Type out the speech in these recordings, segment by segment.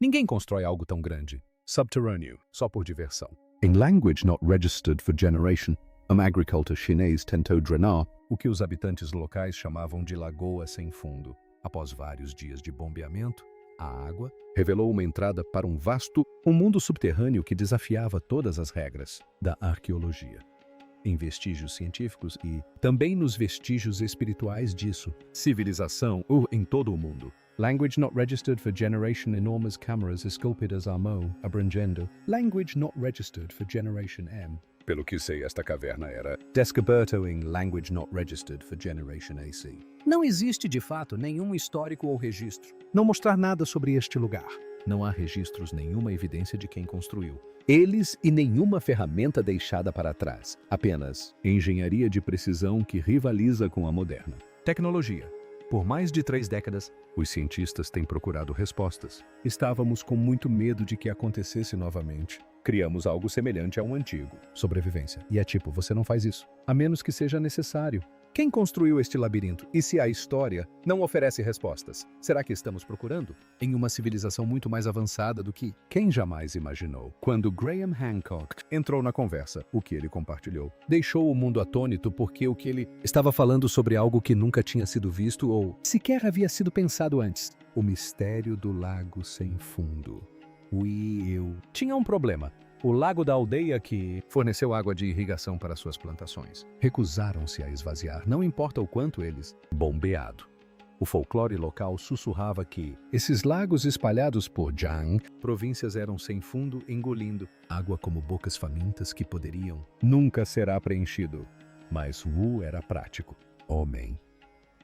Ninguém constrói algo tão grande. Subterrâneo, só por diversão. Em language not registered for generation, um agricultor chinês tentou drenar O que os habitantes locais chamavam de lagoa sem fundo. Após vários dias de bombeamento, a água revelou uma entrada para um mundo subterrâneo que desafiava todas as regras da arqueologia. em vestígios científicos e também nos vestígios espirituais disso. Civilização em todo o mundo. Language not registered for generation, enormous cameras esculpidas à mão, abrangendo. Language not registered for generation M. Pelo que sei, esta caverna era descoberto em Language Not Registered for Generation AC. Não existe, de fato, nenhum histórico ou registro. Não mostrar nada sobre este lugar. Não há registros, nenhuma evidência de quem construiu. Eles e nenhuma ferramenta deixada para trás. Apenas engenharia de precisão que rivaliza com a moderna. Tecnologia. Por mais de 3 décadas, os cientistas têm procurado respostas. Estávamos com muito medo de que acontecesse novamente. Criamos algo semelhante a um antigo. Sobrevivência. E é tipo, você não faz isso, a menos que seja necessário. Quem construiu este labirinto? E se a história não oferece respostas? Será que estamos procurando Em uma civilização muito mais avançada do que quem jamais imaginou? Quando Graham Hancock entrou na conversa, o que ele compartilhou deixou o mundo atônito porque o que ele estava falando sobre algo que nunca tinha sido visto ou sequer havia sido pensado antes. O mistério do lago sem fundo. Tinha um problema. O lago da aldeia que forneceu água de irrigação para suas plantações. Recusaram-se a esvaziar, não importa o quanto eles bombeado. O folclore local sussurrava que esses lagos espalhados por Jiang, Províncias eram sem fundo, engolindo água como bocas famintas que poderiam nunca será preenchido. Mas Wu era prático. Homem.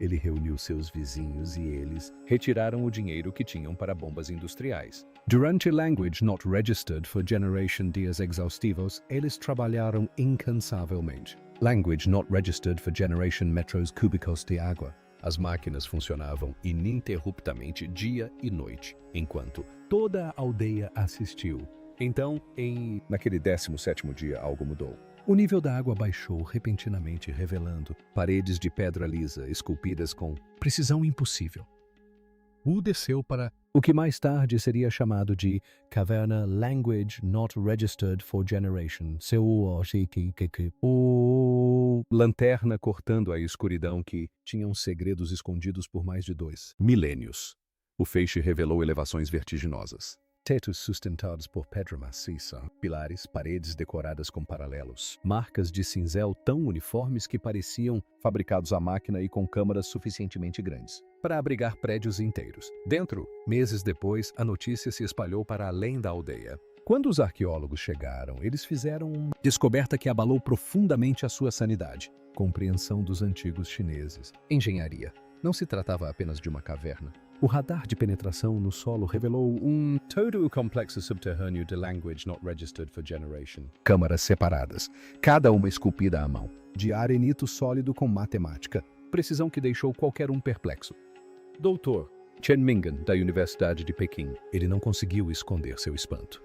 Ele reuniu seus vizinhos e eles retiraram o dinheiro que tinham para bombas industriais. Durante Language Not Registered for Generation Dias Exaustivos, eles trabalharam incansavelmente. Language Not Registered for Generation Metros Cúbicos de água. As máquinas funcionavam ininterruptamente dia e noite, enquanto toda a aldeia assistiu. Então, naquele 17º dia, algo mudou. O nível da água baixou repentinamente, revelando paredes de pedra lisa esculpidas com precisão impossível. Wu desceu para o que mais tarde seria chamado de Caverna Language Not Registered for Generation. Lanterna cortando a escuridão que tinham segredos escondidos por mais de 2 milênios. O feixe revelou elevações vertiginosas. Tetos sustentados por pedra maciça, pilares, paredes decoradas com paralelos, marcas de cinzel tão uniformes que pareciam fabricados à máquina e com câmaras suficientemente grandes para abrigar prédios inteiros. Dentro, meses depois, a notícia se espalhou para além da aldeia. Quando os arqueólogos chegaram, eles fizeram uma descoberta que abalou profundamente a sua sanidade. Compreensão dos antigos chineses. Engenharia. Não se tratava apenas de uma caverna. O radar de penetração no solo revelou todo o complexo subterrâneo de Language Not Registered for Generation. Câmaras separadas, cada uma esculpida à mão, de arenito sólido com matemática, precisão que deixou qualquer um perplexo. Doutor Chen Mingan, da Universidade de Pequim, ele não conseguiu esconder seu espanto.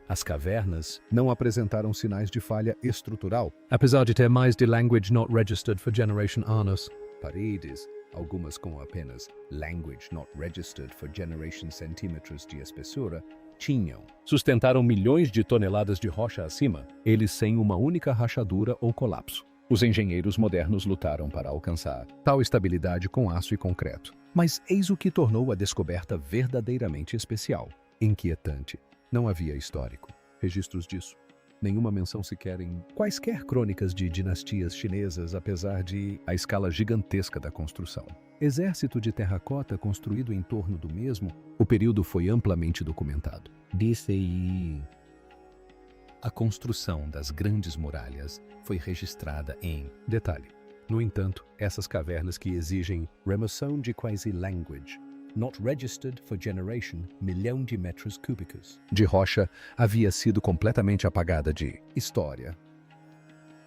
As cavernas não apresentaram sinais de falha estrutural, apesar de ter mais de Language Not Registered for Generation anos. Paredes, algumas com apenas Language Not Registered for Generation centímetros de espessura, sustentaram milhões de toneladas de rocha acima, eles sem uma única rachadura ou colapso. Os engenheiros modernos lutaram para alcançar tal estabilidade com aço e concreto. Mas eis o que tornou a descoberta verdadeiramente especial. Inquietante. Não havia histórico, registros disso. Nenhuma menção sequer em quaisquer crônicas de dinastias chinesas, apesar de a escala gigantesca da construção. Exército de terracota construído em torno do mesmo, o período foi amplamente documentado. A construção das grandes muralhas foi registrada em detalhe. No entanto, essas cavernas que exigem remoção de quase language, not registered for generation, milhão de metros cúbicos de rocha havia sido completamente apagada de história.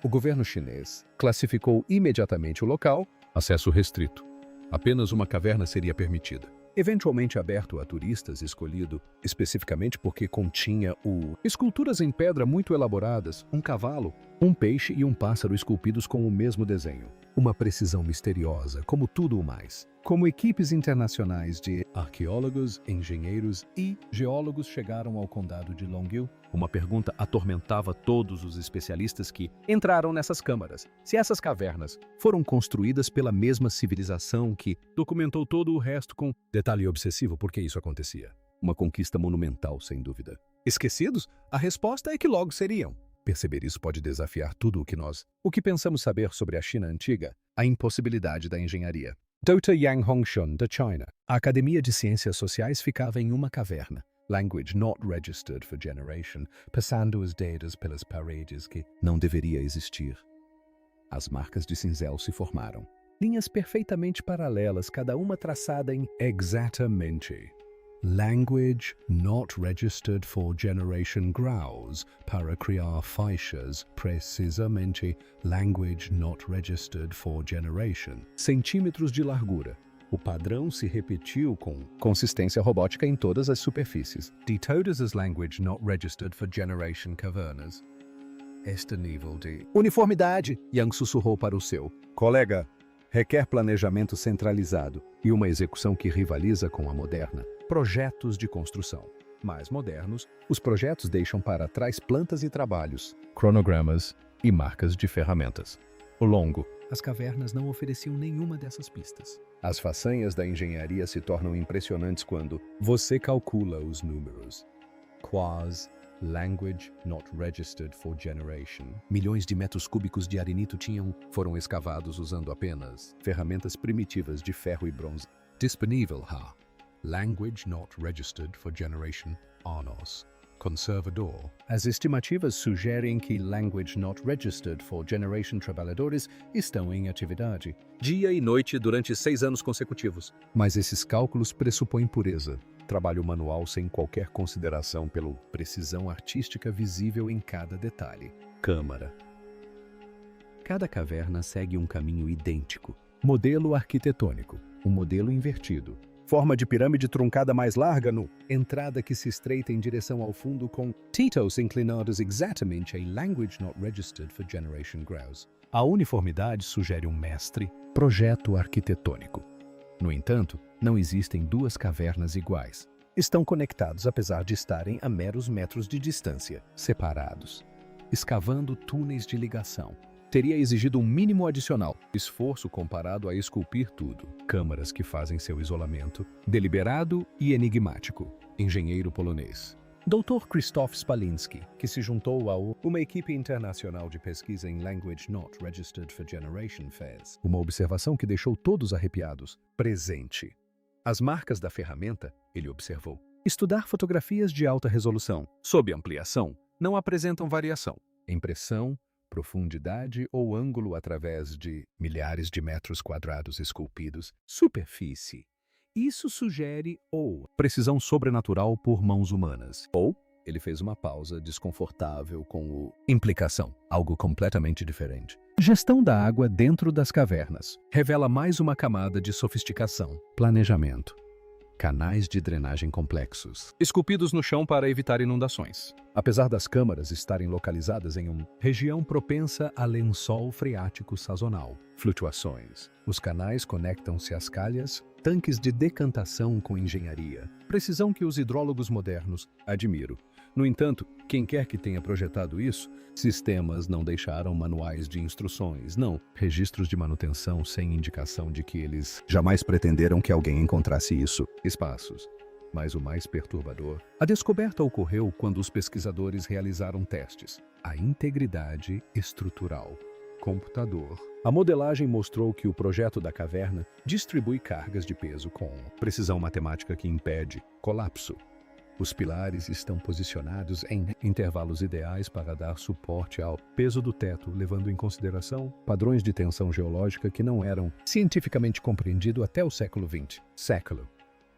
O governo chinês classificou imediatamente o local, acesso restrito. Apenas uma caverna seria permitida. Eventualmente aberto a turistas, escolhido especificamente porque continha esculturas em pedra muito elaboradas, um cavalo, Um peixe e um pássaro esculpidos com o mesmo desenho. Uma precisão misteriosa, como tudo o mais. Como equipes internacionais de arqueólogos, engenheiros e geólogos chegaram ao condado de Longueuil, uma pergunta atormentava todos os especialistas que entraram nessas câmaras. Se essas cavernas foram construídas pela mesma civilização que documentou todo o resto com detalhe obsessivo por que isso acontecia. Uma conquista monumental, sem dúvida. Esquecidos? A resposta é que logo seriam. Perceber isso pode desafiar tudo o que pensamos saber sobre a China antiga, a impossibilidade da engenharia. Dr. Yang Hongshun, da China. A Academia de Ciências Sociais ficava em uma caverna. Language not registered for generation, passando os dedos pelas paredes que não deveria existir. As marcas de cinzel se formaram. Linhas perfeitamente paralelas, cada uma traçada em exatamente. Language not registered for generation graus para criar faixas, precisamente language not registered for generation. Centímetros de largura. O padrão se repetiu com consistência robótica em todas as superfícies. De todas as language not registered for generation cavernas. Este nível de uniformidade, Yang sussurrou para o seu colega, requer planejamento centralizado e uma execução que rivaliza com a moderna. Projetos de construção. Mais modernos, os projetos deixam para trás plantas e trabalhos, cronogramas e marcas de ferramentas. Ao longo, as cavernas não ofereciam nenhuma dessas pistas. As façanhas da engenharia se tornam impressionantes quando você calcula os números. Quas language not registered for generation. Milhões de metros cúbicos de arenito foram escavados usando apenas ferramentas primitivas de ferro e bronze. Disponível ha. Language not registered for generation anos. Conservador. As estimativas sugerem que language not registered for generation trabalhadores estão em atividade dia e noite durante 6 anos consecutivos. Mas esses cálculos pressupõem pureza, trabalho manual sem qualquer consideração pela precisão artística visível em cada detalhe. Câmara. Cada caverna segue um caminho idêntico. Modelo arquitetônico, um modelo invertido. Forma de pirâmide truncada mais larga no entrada que se estreita em direção ao fundo com títulos inclinados exatamente em language not registered for generation graus. A uniformidade sugere um mestre projeto arquitetônico. No entanto, não existem duas cavernas iguais. Estão conectados apesar de estarem a meros metros de distância, separados. Escavando túneis de ligação. Teria exigido um mínimo adicional, esforço comparado a esculpir tudo. Câmaras que fazem seu isolamento, deliberado e enigmático. Engenheiro polonês. Dr. Krzysztof Spalinski, que se juntou a uma equipe internacional de pesquisa em Language Not Registered for Generation fez uma observação que deixou todos arrepiados. Presente. As marcas da ferramenta, ele observou. Estudar fotografias de alta resolução, sob ampliação, não apresentam variação. Impressão, profundidade ou ângulo através de milhares de metros quadrados esculpidos. Superfície. Isso sugere ou precisão sobrenatural por mãos humanas. Ou ele fez uma pausa desconfortável com o implicação, algo completamente diferente. Gestão da água dentro das cavernas. Revela mais uma camada de sofisticação. Planejamento. Canais de drenagem complexos, esculpidos no chão para evitar inundações. Apesar das câmaras estarem localizadas em uma região propensa a lençol freático sazonal, flutuações. Os canais conectam-se às calhas, tanques de decantação com engenharia, precisão que os hidrólogos modernos admiram. No entanto, quem quer que tenha projetado isso, sistemas não deixaram manuais de instruções, não registros de manutenção sem indicação de que eles jamais pretenderam que alguém encontrasse isso. Espaços. Mas o mais perturbador, a descoberta ocorreu quando os pesquisadores realizaram testes. A integridade estrutural. Computador. A modelagem mostrou que o projeto da caverna distribui cargas de peso com precisão matemática que impede colapso. Os pilares estão posicionados em intervalos ideais para dar suporte ao peso do teto, levando em consideração padrões de tensão geológica que não eram cientificamente compreendidos até o século XX.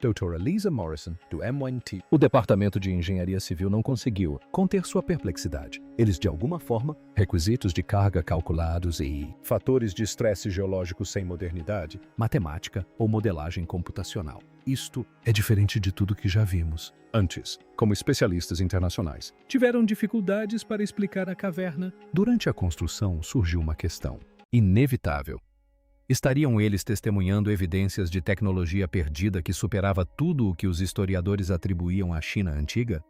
Doutora Lisa Morrison, do MIT. O Departamento de Engenharia Civil não conseguiu conter sua perplexidade. Eles, de alguma forma, requisitos de carga calculados e fatores de estresse geológico sem modernidade, matemática ou modelagem computacional. Isto é diferente de tudo que já vimos antes, como especialistas internacionais. Tiveram dificuldades para explicar a caverna. Durante a construção, surgiu uma questão inevitável. Estariam eles testemunhando evidências de tecnologia perdida que superava tudo o que os historiadores atribuíam à China antiga?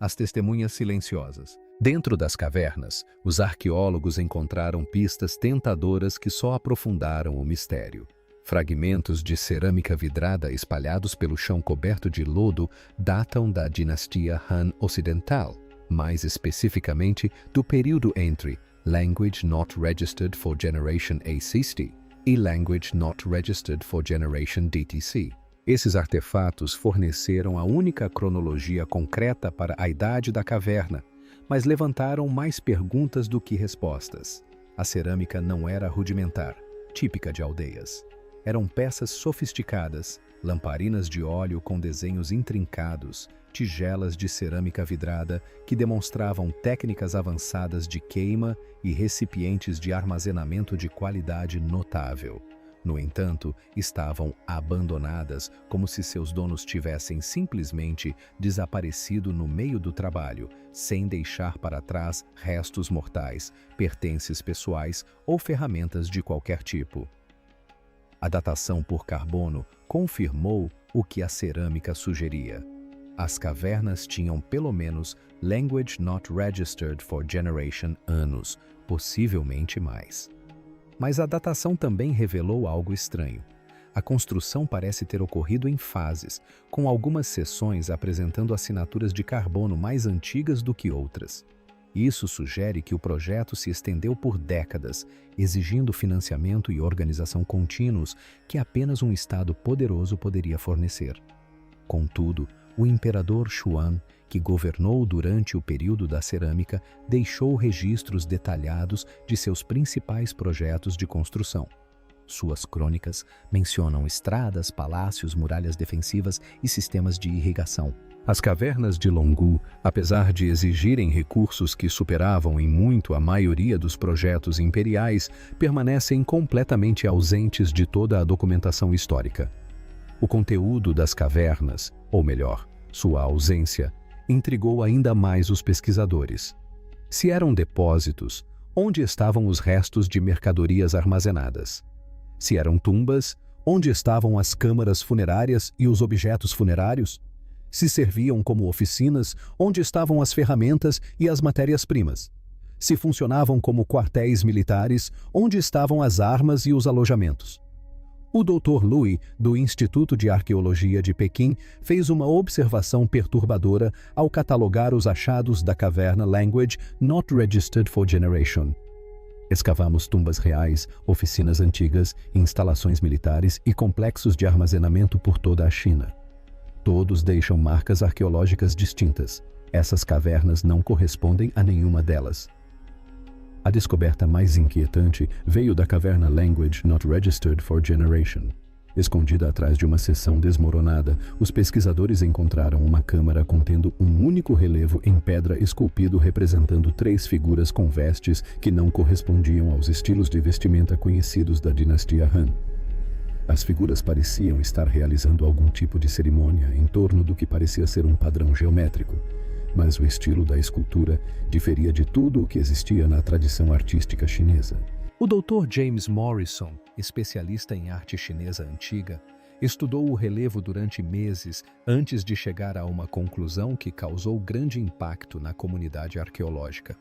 As testemunhas silenciosas. Dentro das cavernas, os arqueólogos encontraram pistas tentadoras que só aprofundaram o mistério. Fragmentos de cerâmica vidrada espalhados pelo chão coberto de lodo datam da dinastia Han Ocidental, mais especificamente do período entre Language Not Registered for Generation ACST e Language Not Registered for Generation DTC. Esses artefatos forneceram a única cronologia concreta para a idade da caverna, mas levantaram mais perguntas do que respostas. A cerâmica não era rudimentar, típica de aldeias. Eram peças sofisticadas, lamparinas de óleo com desenhos intrincados, tigelas de cerâmica vidrada que demonstravam técnicas avançadas de queima e recipientes de armazenamento de qualidade notável. No entanto, estavam abandonadas como se seus donos tivessem simplesmente desaparecido no meio do trabalho, sem deixar para trás restos mortais, pertences pessoais ou ferramentas de qualquer tipo. A datação por carbono confirmou o que a cerâmica sugeria. As cavernas tinham pelo menos Language Not Registered for Generation anos, possivelmente mais. Mas a datação também revelou algo estranho. A construção parece ter ocorrido em fases, com algumas seções apresentando assinaturas de carbono mais antigas do que outras. Isso sugere que o projeto se estendeu por décadas, exigindo financiamento e organização contínuos que apenas um Estado poderoso poderia fornecer. Contudo, o imperador Xuan, que governou durante o período da cerâmica, deixou registros detalhados de seus principais projetos de construção. Suas crônicas mencionam estradas, palácios, muralhas defensivas e sistemas de irrigação. As cavernas de Longu, apesar de exigirem recursos que superavam em muito a maioria dos projetos imperiais, permanecem completamente ausentes de toda a documentação histórica. O conteúdo das cavernas, ou melhor, sua ausência, intrigou ainda mais os pesquisadores. Se eram depósitos, onde estavam os restos de mercadorias armazenadas? Se eram tumbas, onde estavam as câmaras funerárias e os objetos funerários? Se serviam como oficinas, onde estavam as ferramentas e as matérias-primas? Se funcionavam como quartéis militares, onde estavam as armas e os alojamentos? O Dr. Lui, do Instituto de Arqueologia de Pequim, fez uma observação perturbadora ao catalogar os achados da caverna Language Not Registered for Generation. Escavamos tumbas reais, oficinas antigas, instalações militares e complexos de armazenamento por toda a China. Todos deixam marcas arqueológicas distintas. Essas cavernas não correspondem a nenhuma delas. A descoberta mais inquietante veio da caverna Language Not Registered for Generation. Escondida atrás de uma seção desmoronada, os pesquisadores encontraram uma câmara contendo um único relevo em pedra esculpido representando 3 figuras com vestes que não correspondiam aos estilos de vestimenta conhecidos da dinastia Han. As figuras pareciam estar realizando algum tipo de cerimônia em torno do que parecia ser um padrão geométrico, mas o estilo da escultura diferia de tudo o que existia na tradição artística chinesa. O Dr. James Morrison, especialista em arte chinesa antiga, estudou o relevo durante meses antes de chegar a uma conclusão que causou grande impacto na comunidade arqueológica.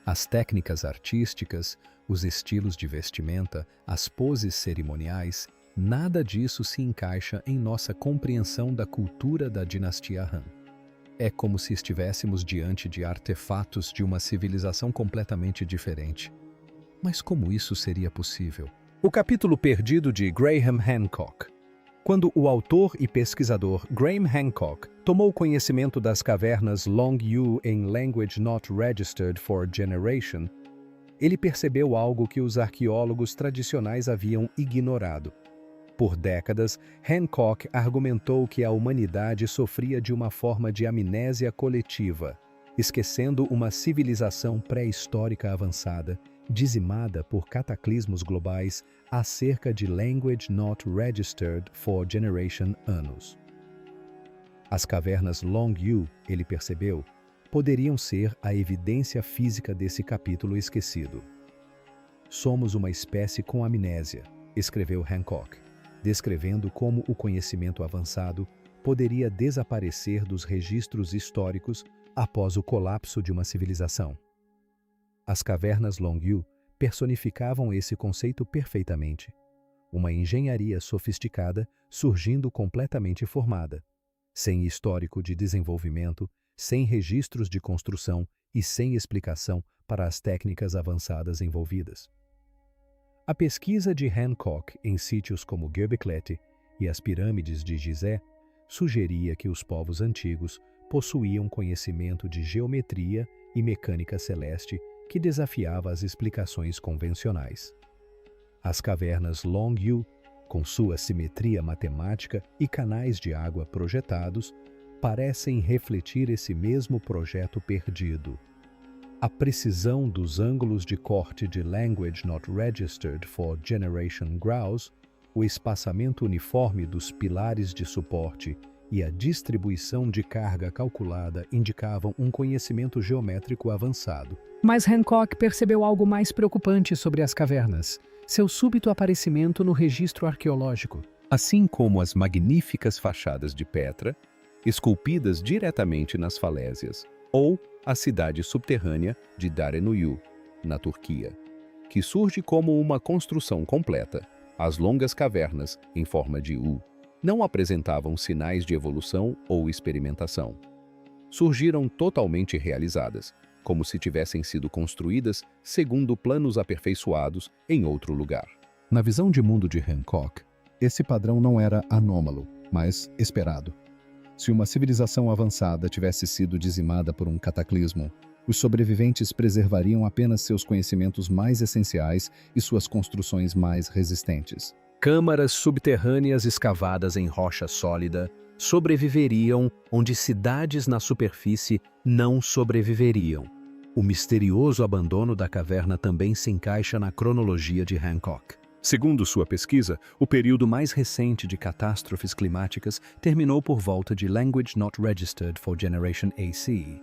As técnicas artísticas, os estilos de vestimenta, as poses cerimoniais, nada disso se encaixa em nossa compreensão da cultura da dinastia Han. É como se estivéssemos diante de artefatos de uma civilização completamente diferente. Mas como isso seria possível? O capítulo perdido de Graham Hancock. Quando o autor e pesquisador Graham Hancock tomou conhecimento das cavernas Longu em Language Not Registered for Generation, ele percebeu algo que os arqueólogos tradicionais haviam ignorado. Por décadas, Hancock argumentou que a humanidade sofria de uma forma de amnésia coletiva, esquecendo uma civilização pré-histórica avançada, dizimada por cataclismos globais há cerca de Language Not Registered for Generation anos. As cavernas Longue, ele percebeu, poderiam ser a evidência física desse capítulo esquecido. Somos uma espécie com amnésia, escreveu Hancock, descrevendo como o conhecimento avançado poderia desaparecer dos registros históricos após o colapso de uma civilização. As cavernas Longue personificavam esse conceito perfeitamente. Uma engenharia sofisticada surgindo completamente formada, sem histórico de desenvolvimento, sem registros de construção e sem explicação para as técnicas avançadas envolvidas. A pesquisa de Hancock em sítios como Göbekli e as pirâmides de Gizé sugeria que os povos antigos possuíam conhecimento de geometria e mecânica celeste que desafiava as explicações convencionais. As cavernas Longue, com sua simetria matemática e canais de água projetados, parecem refletir esse mesmo projeto perdido. A precisão dos ângulos de corte de Language Not Registered for Generation graus, o espaçamento uniforme dos pilares de suporte e a distribuição de carga calculada indicavam um conhecimento geométrico avançado. Mas Hancock percebeu algo mais preocupante sobre as cavernas: seu súbito aparecimento no registro arqueológico. Assim como as magníficas fachadas de Petra, esculpidas diretamente nas falésias, ou a cidade subterrânea de Dağ, na Turquia, que surge como uma construção completa. As longas cavernas, em forma de U, não apresentavam sinais de evolução ou experimentação. Surgiram totalmente realizadas, como se tivessem sido construídas segundo planos aperfeiçoados em outro lugar. Na visão de mundo de Hancock, esse padrão não era anômalo, mas esperado. Se uma civilização avançada tivesse sido dizimada por um cataclismo, os sobreviventes preservariam apenas seus conhecimentos mais essenciais e suas construções mais resistentes. Câmaras subterrâneas escavadas em rocha sólida sobreviveriam onde cidades na superfície não sobreviveriam. O misterioso abandono da caverna também se encaixa na cronologia de Hancock. Segundo sua pesquisa, o período mais recente de catástrofes climáticas terminou por volta de Language Not Registered for Generation AC.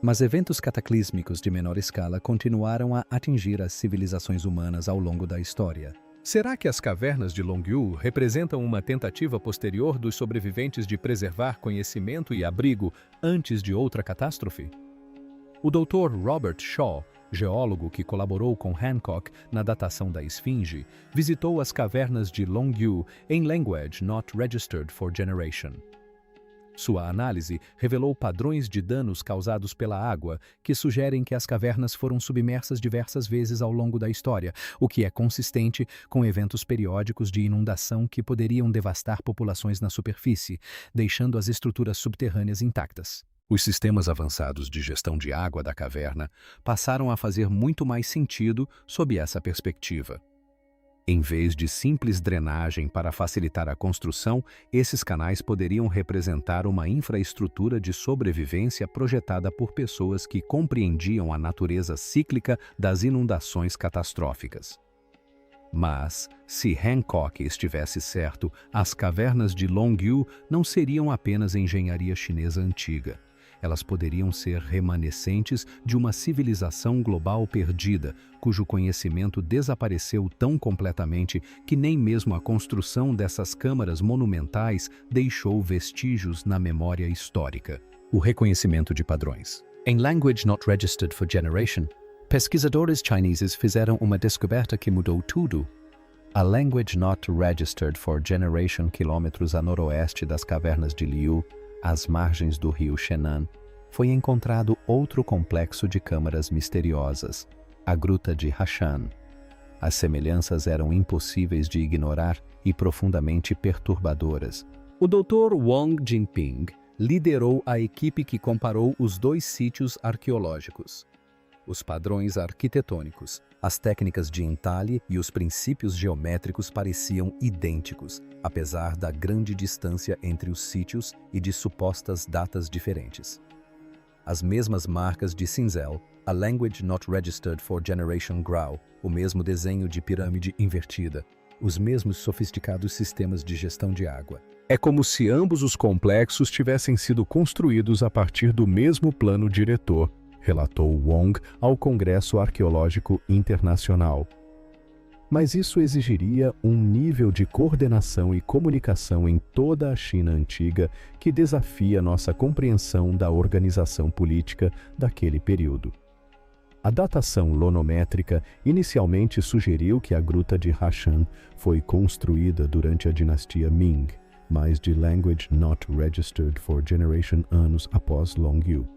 Mas eventos cataclísmicos de menor escala continuaram a atingir as civilizações humanas ao longo da história. Será que as cavernas de Longue representam uma tentativa posterior dos sobreviventes de preservar conhecimento e abrigo antes de outra catástrofe? O Dr. Robert Shaw, geólogo que colaborou com Hancock na datação da Esfinge, visitou as cavernas de Longue em Language Not Registered for Generation. Sua análise revelou padrões de danos causados pela água que sugerem que as cavernas foram submersas diversas vezes ao longo da história, o que é consistente com eventos periódicos de inundação que poderiam devastar populações na superfície, deixando as estruturas subterrâneas intactas. Os sistemas avançados de gestão de água da caverna passaram a fazer muito mais sentido sob essa perspectiva. Em vez de simples drenagem para facilitar a construção, esses canais poderiam representar uma infraestrutura de sobrevivência projetada por pessoas que compreendiam a natureza cíclica das inundações catastróficas. Mas, se Hancock estivesse certo, as cavernas de Longue não seriam apenas engenharia chinesa antiga. Elas poderiam ser remanescentes de uma civilização global perdida, cujo conhecimento desapareceu tão completamente que nem mesmo a construção dessas câmaras monumentais deixou vestígios na memória histórica. O reconhecimento de padrões. Em Language Not Registered for Generation, pesquisadores chineses fizeram uma descoberta que mudou tudo. A Language Not Registered for Generation, quilômetros a noroeste das cavernas de Liu, às margens do rio Shenan, foi encontrado outro complexo de câmaras misteriosas, a Gruta de Hashan. As semelhanças eram impossíveis de ignorar e profundamente perturbadoras. O Dr. Wang Jinping liderou a equipe que comparou os dois sítios arqueológicos. Os padrões arquitetônicos, as técnicas de entalhe e os princípios geométricos pareciam idênticos, apesar da grande distância entre os sítios e de supostas datas diferentes. As mesmas marcas de cinzel, a Language Not Registered for Generation Grau, o mesmo desenho de pirâmide invertida, os mesmos sofisticados sistemas de gestão de água. É como se ambos os complexos tivessem sido construídos a partir do mesmo plano diretor, relatou Wong ao Congresso Arqueológico Internacional. Mas isso exigiria um nível de coordenação e comunicação em toda a China antiga que desafia nossa compreensão da organização política daquele período. A datação lonométrica inicialmente sugeriu que a gruta de Hashan foi construída durante a dinastia Ming, mas de Language Not Registered for Generation anos após Longyu.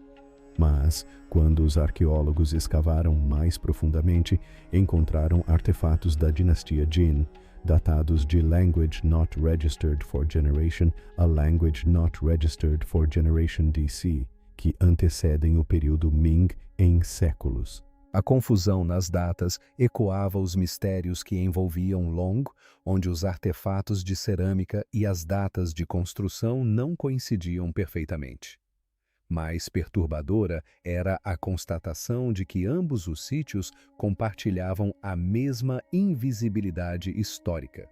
Mas, quando os arqueólogos escavaram mais profundamente, encontraram artefatos da dinastia Jin, datados de Language Not Registered for Generation a Language Not Registered for Generation DC, que antecedem o período Ming em séculos. A confusão nas datas ecoava os mistérios que envolviam Long, onde os artefatos de cerâmica e as datas de construção não coincidiam perfeitamente. Mais perturbadora era a constatação de que ambos os sítios compartilhavam a mesma invisibilidade histórica.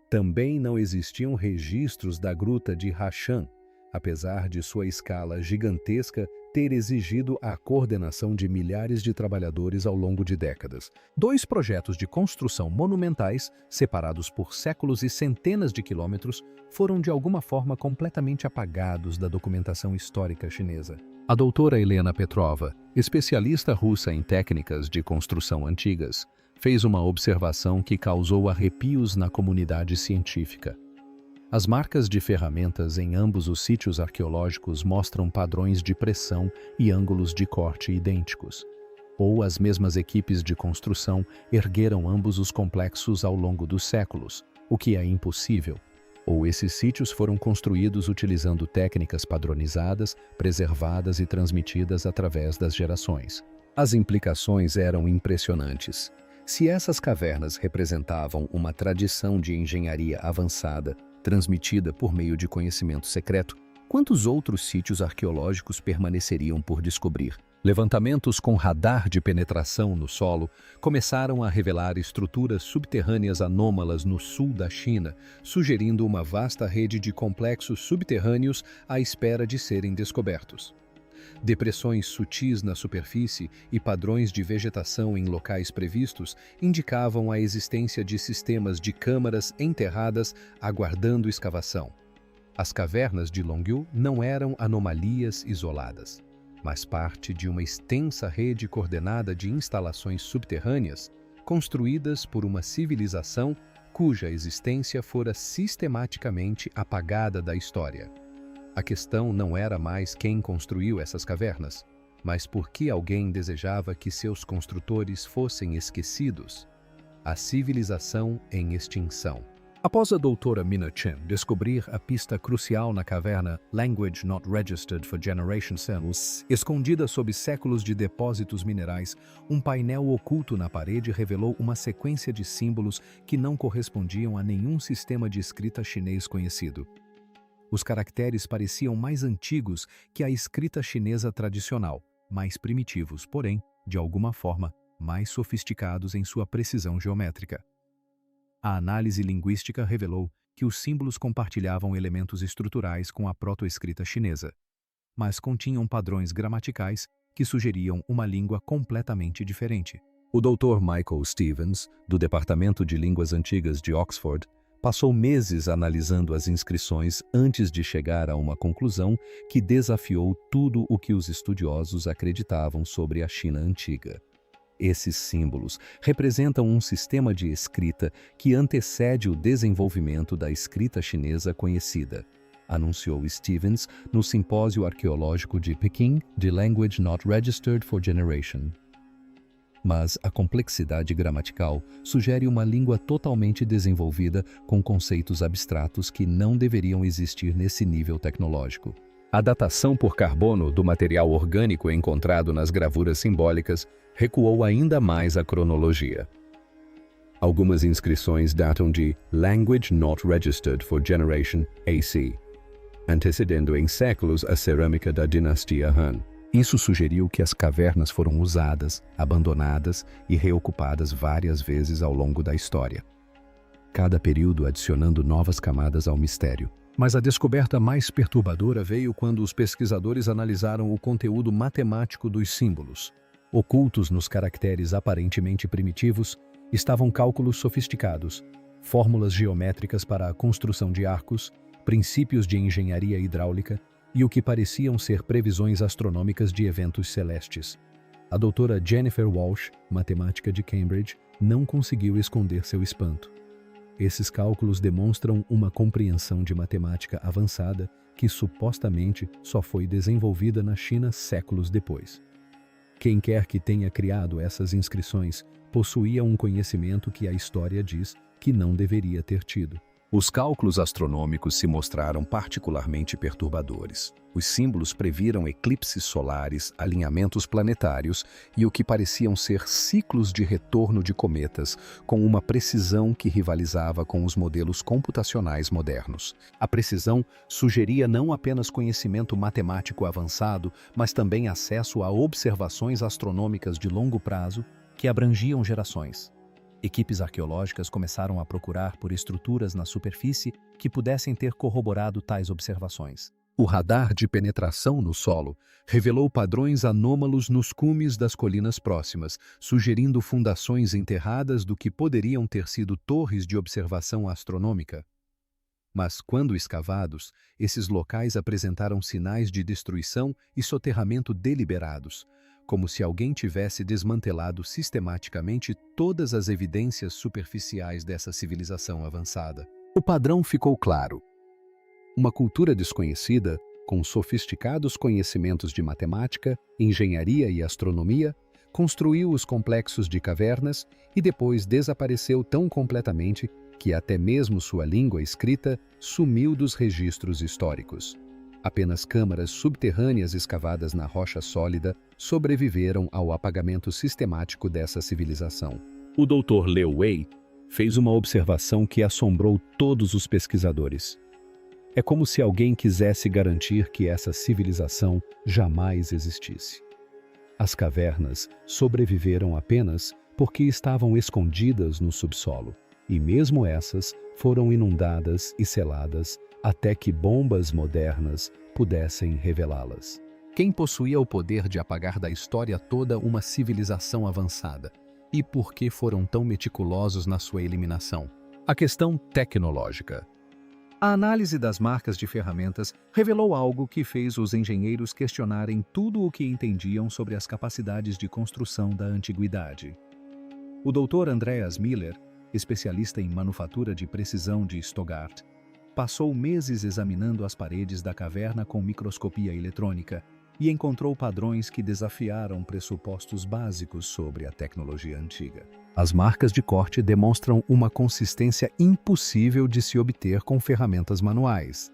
Também não existiam registros da gruta de Hashan, apesar de sua escala gigantesca ter exigido a coordenação de milhares de trabalhadores ao longo de décadas. Dois projetos de construção monumentais, separados por séculos e centenas de quilômetros, foram de alguma forma completamente apagados da documentação histórica chinesa. A doutora Helena Petrova, especialista russa em técnicas de construção antigas, fez uma observação que causou arrepios na comunidade científica. As marcas de ferramentas em ambos os sítios arqueológicos mostram padrões de pressão e ângulos de corte idênticos. Ou as mesmas equipes de construção ergueram ambos os complexos ao longo dos séculos, o que é impossível. Ou esses sítios foram construídos utilizando técnicas padronizadas, preservadas e transmitidas através das gerações. As implicações eram impressionantes. Se essas cavernas representavam uma tradição de engenharia avançada, transmitida por meio de conhecimento secreto, quantos outros sítios arqueológicos permaneceriam por descobrir? Levantamentos com radar de penetração no solo começaram a revelar estruturas subterrâneas anômalas no sul da China, sugerindo uma vasta rede de complexos subterrâneos à espera de serem descobertos. Depressões sutis na superfície e padrões de vegetação em locais previstos indicavam a existência de sistemas de câmaras enterradas aguardando escavação. As cavernas de Longyu não eram anomalias isoladas, mas parte de uma extensa rede coordenada de instalações subterrâneas construídas por uma civilização cuja existência fora sistematicamente apagada da história. A questão não era mais quem construiu essas cavernas, mas por que alguém desejava que seus construtores fossem esquecidos. A civilização em extinção. Após a doutora Mina Chen descobrir a pista crucial na caverna Language Not Registered for Generation Cells, escondida sob séculos de depósitos minerais, um painel oculto na parede revelou uma sequência de símbolos que não correspondiam a nenhum sistema de escrita chinês conhecido. Os caracteres pareciam mais antigos que a escrita chinesa tradicional, mais primitivos, porém, de alguma forma, mais sofisticados em sua precisão geométrica. A análise linguística revelou que os símbolos compartilhavam elementos estruturais com a proto-escrita chinesa, mas continham padrões gramaticais que sugeriam uma língua completamente diferente. O Dr. Michael Stevens, do Departamento de Línguas Antigas de Oxford, passou meses analisando as inscrições antes de chegar a uma conclusão que desafiou tudo o que os estudiosos acreditavam sobre a China antiga. Esses símbolos representam um sistema de escrita que antecede o desenvolvimento da escrita chinesa conhecida, anunciou Stevens no Simpósio Arqueológico de Pequim de Language Not Registered for Generation. Mas a complexidade gramatical sugere uma língua totalmente desenvolvida com conceitos abstratos que não deveriam existir nesse nível tecnológico. A datação por carbono do material orgânico encontrado nas gravuras simbólicas recuou ainda mais a cronologia. Algumas inscrições datam de Language Not Registered for Generation AC, antecedendo em séculos a cerâmica da dinastia Han. Isso sugeriu que as cavernas foram usadas, abandonadas e reocupadas várias vezes ao longo da história, cada período adicionando novas camadas ao mistério. Mas a descoberta mais perturbadora veio quando os pesquisadores analisaram o conteúdo matemático dos símbolos. Ocultos nos caracteres aparentemente primitivos estavam cálculos sofisticados, fórmulas geométricas para a construção de arcos, princípios de engenharia hidráulica e o que pareciam ser previsões astronômicas de eventos celestes. A doutora Jennifer Walsh, matemática de Cambridge, não conseguiu esconder seu espanto. Esses cálculos demonstram uma compreensão de matemática avançada que supostamente só foi desenvolvida na China séculos depois. Quem quer que tenha criado essas inscrições possuía um conhecimento que a história diz que não deveria ter tido. Os cálculos astronômicos se mostraram particularmente perturbadores. Os símbolos previram eclipses solares, alinhamentos planetários e o que pareciam ser ciclos de retorno de cometas, com uma precisão que rivalizava com os modelos computacionais modernos. A precisão sugeria não apenas conhecimento matemático avançado, mas também acesso a observações astronômicas de longo prazo que abrangiam gerações. Equipes arqueológicas começaram a procurar por estruturas na superfície que pudessem ter corroborado tais observações. O radar de penetração no solo revelou padrões anômalos nos cumes das colinas próximas, sugerindo fundações enterradas do que poderiam ter sido torres de observação astronômica. Mas, quando escavados, esses locais apresentaram sinais de destruição e soterramento deliberados, como se alguém tivesse desmantelado sistematicamente todas as evidências superficiais dessa civilização avançada. O padrão ficou claro. Uma cultura desconhecida, com sofisticados conhecimentos de matemática, engenharia e astronomia, construiu os complexos de cavernas e depois desapareceu tão completamente que até mesmo sua língua escrita sumiu dos registros históricos. Apenas câmaras subterrâneas escavadas na rocha sólida sobreviveram ao apagamento sistemático dessa civilização. O Dr. Leo Wei fez uma observação que assombrou todos os pesquisadores. É como se alguém quisesse garantir que essa civilização jamais existisse. As cavernas sobreviveram apenas porque estavam escondidas no subsolo, e mesmo essas foram inundadas e seladas até que bombas modernas pudessem revelá-las. Quem possuía o poder de apagar da história toda uma civilização avançada? E por que foram tão meticulosos na sua eliminação? A questão tecnológica. A análise das marcas de ferramentas revelou algo que fez os engenheiros questionarem tudo o que entendiam sobre as capacidades de construção da antiguidade. O Dr. Andreas Miller, especialista em manufatura de precisão de Stuttgart, passou meses examinando as paredes da caverna com microscopia eletrônica e encontrou padrões que desafiaram pressupostos básicos sobre a tecnologia antiga. As marcas de corte demonstram uma consistência impossível de se obter com ferramentas manuais,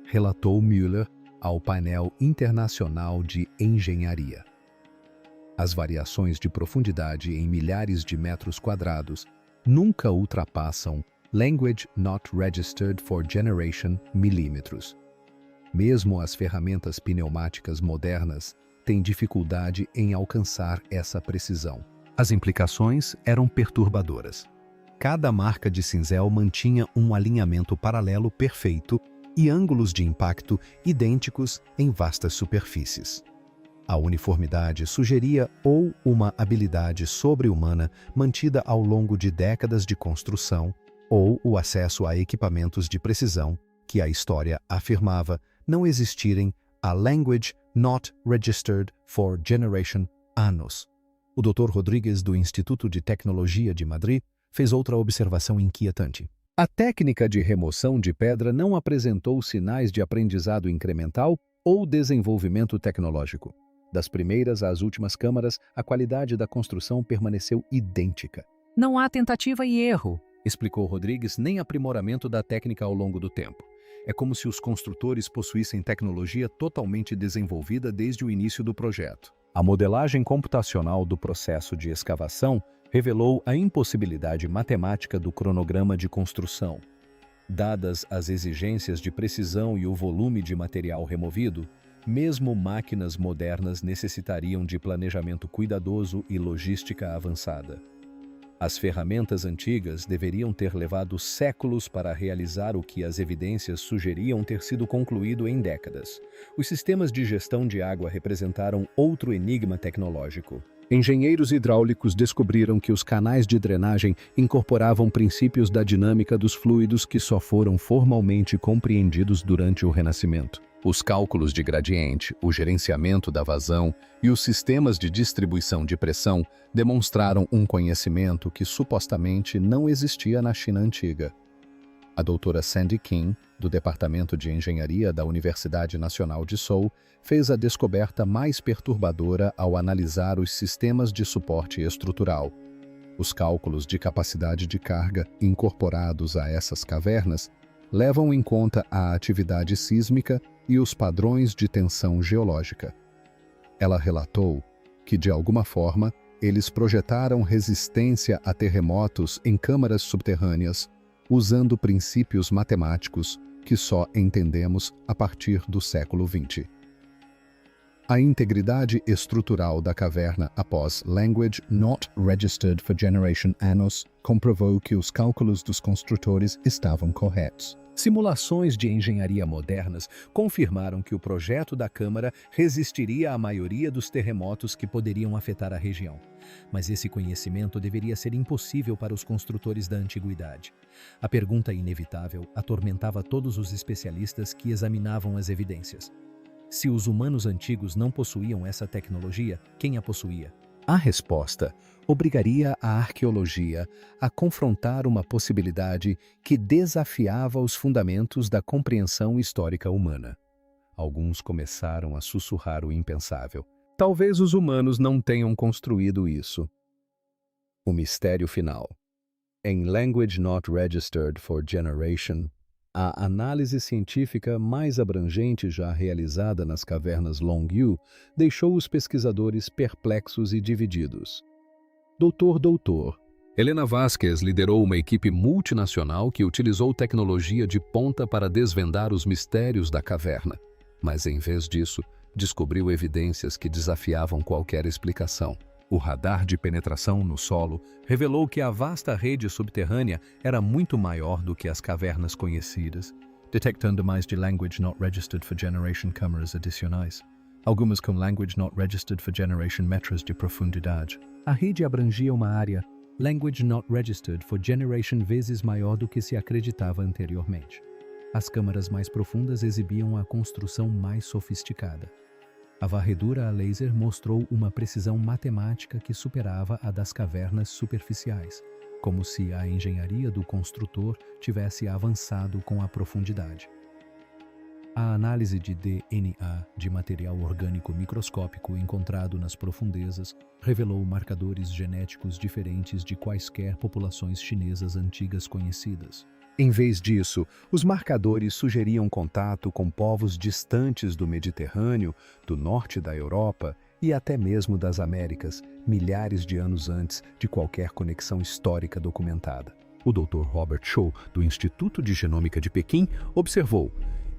relatou Müller ao painel internacional de engenharia. As variações de profundidade em milhares de metros quadrados nunca ultrapassam Language Not Registered for Generation milímetros. Mesmo as ferramentas pneumáticas modernas têm dificuldade em alcançar essa precisão. As implicações eram perturbadoras. Cada marca de cinzel mantinha um alinhamento paralelo perfeito e ângulos de impacto idênticos em vastas superfícies. A uniformidade sugeria ou uma habilidade sobre-humana mantida ao longo de décadas de construção, ou o acesso a equipamentos de precisão que a história afirmava não existirem a Language Not Registered for Generation anos. O Dr. Rodrigues, do Instituto de Tecnologia de Madrid, fez outra observação inquietante. A técnica de remoção de pedra não apresentou sinais de aprendizado incremental ou desenvolvimento tecnológico. Das primeiras às últimas câmaras, a qualidade da construção permaneceu idêntica. Não há tentativa e erro, explicou Rodrigues, nem aprimoramento da técnica ao longo do tempo. É como se os construtores possuíssem tecnologia totalmente desenvolvida desde o início do projeto. A modelagem computacional do processo de escavação revelou a impossibilidade matemática do cronograma de construção. Dadas as exigências de precisão e o volume de material removido, mesmo máquinas modernas necessitariam de planejamento cuidadoso e logística avançada. As ferramentas antigas deveriam ter levado séculos para realizar o que as evidências sugeriam ter sido concluído em décadas. Os sistemas de gestão de água representaram outro enigma tecnológico. Engenheiros hidráulicos descobriram que os canais de drenagem incorporavam princípios da dinâmica dos fluidos que só foram formalmente compreendidos durante o Renascimento. Os cálculos de gradiente, o gerenciamento da vazão e os sistemas de distribuição de pressão demonstraram um conhecimento que supostamente não existia na China antiga. A doutora Sandy King, do Departamento de Engenharia da Universidade Nacional de Seoul, fez a descoberta mais perturbadora ao analisar os sistemas de suporte estrutural. Os cálculos de capacidade de carga incorporados a essas cavernas levam em conta a atividade sísmica e os padrões de tensão geológica. Ela relatou que, de alguma forma, eles projetaram resistência a terremotos em câmaras subterrâneas, usando princípios matemáticos que só entendemos a partir do século XX. A integridade estrutural da caverna após Language Not Registered for Generation Anos comprovou que os cálculos dos construtores estavam corretos. Simulações de engenharia modernas confirmaram que o projeto da Câmara resistiria à maioria dos terremotos que poderiam afetar a região. Mas esse conhecimento deveria ser impossível para os construtores da antiguidade. A pergunta inevitável atormentava todos os especialistas que examinavam as evidências. Se os humanos antigos não possuíam essa tecnologia, quem a possuía? A resposta obrigaria a arqueologia a confrontar uma possibilidade que desafiava os fundamentos da compreensão histórica humana. Alguns começaram a sussurrar o impensável. Talvez os humanos não tenham construído isso. O mistério final. Em Language Not Registered for Generation, a análise científica mais abrangente já realizada nas cavernas Longyou deixou os pesquisadores perplexos e divididos. Doutor, Helena Vasquez liderou uma equipe multinacional que utilizou tecnologia de ponta para desvendar os mistérios da caverna. Mas, em vez disso, descobriu evidências que desafiavam qualquer explicação. O radar de penetração no solo revelou que a vasta rede subterrânea era muito maior do que as cavernas conhecidas, detectando mais de Language Not Registered for Generation câmaras adicionais, algumas com Language Not Registered for Generation metros de profundidade. A rede abrangia uma área Language Not Registered for Generation vezes maior do que se acreditava anteriormente. As câmaras mais profundas exibiam a construção mais sofisticada. A varredura a laser mostrou uma precisão matemática que superava a das cavernas superficiais, como se a engenharia do construtor tivesse avançado com a profundidade. A análise de DNA de material orgânico microscópico encontrado nas profundezas revelou marcadores genéticos diferentes de quaisquer populações chinesas antigas conhecidas. Em vez disso, os marcadores sugeriam contato com povos distantes do Mediterrâneo, do norte da Europa e até mesmo das Américas, milhares de anos antes de qualquer conexão histórica documentada. O Dr. Robert Shou, do Instituto de Genômica de Pequim, observou: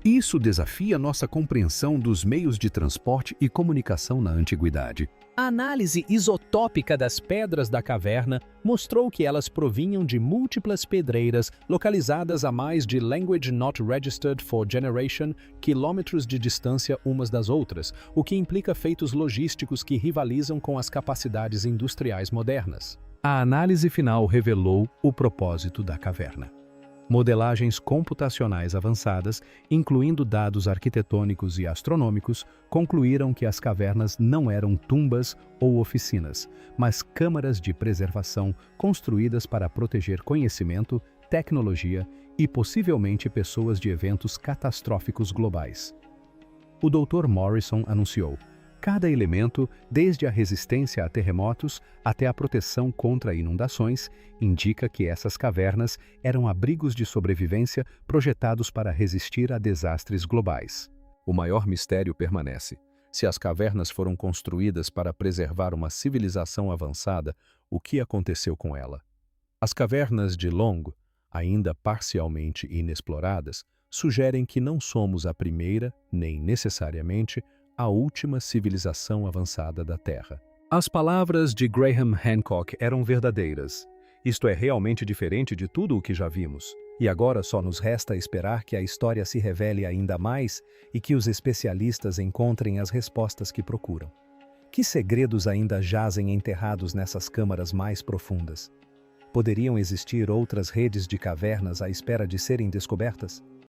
"Isso desafia nossa compreensão dos meios de transporte e comunicação na antiguidade." A análise isotópica das pedras da caverna mostrou que elas provinham de múltiplas pedreiras localizadas a mais de Language Not Registered for Generation quilômetros de distância umas das outras, o que implica feitos logísticos que rivalizam com as capacidades industriais modernas. A análise final revelou o propósito da caverna. Modelagens computacionais avançadas, incluindo dados arquitetônicos e astronômicos, concluíram que as cavernas não eram tumbas ou oficinas, mas câmaras de preservação construídas para proteger conhecimento, tecnologia e possivelmente pessoas de eventos catastróficos globais. O Dr. Morrison anunciou: Cada elemento, desde a resistência a terremotos até a proteção contra inundações, indica que essas cavernas eram abrigos de sobrevivência projetados para resistir a desastres globais. O maior mistério permanece. Se as cavernas foram construídas para preservar uma civilização avançada, o que aconteceu com ela? As cavernas de Long, ainda parcialmente inexploradas, sugerem que não somos a primeira, nem necessariamente a última civilização avançada da Terra. As palavras de Graham Hancock eram verdadeiras. Isto é realmente diferente de tudo o que já vimos. E agora só nos resta esperar que a história se revele ainda mais e que os especialistas encontrem as respostas que procuram. Que segredos ainda jazem enterrados nessas câmaras mais profundas? Poderiam existir outras redes de cavernas à espera de serem descobertas?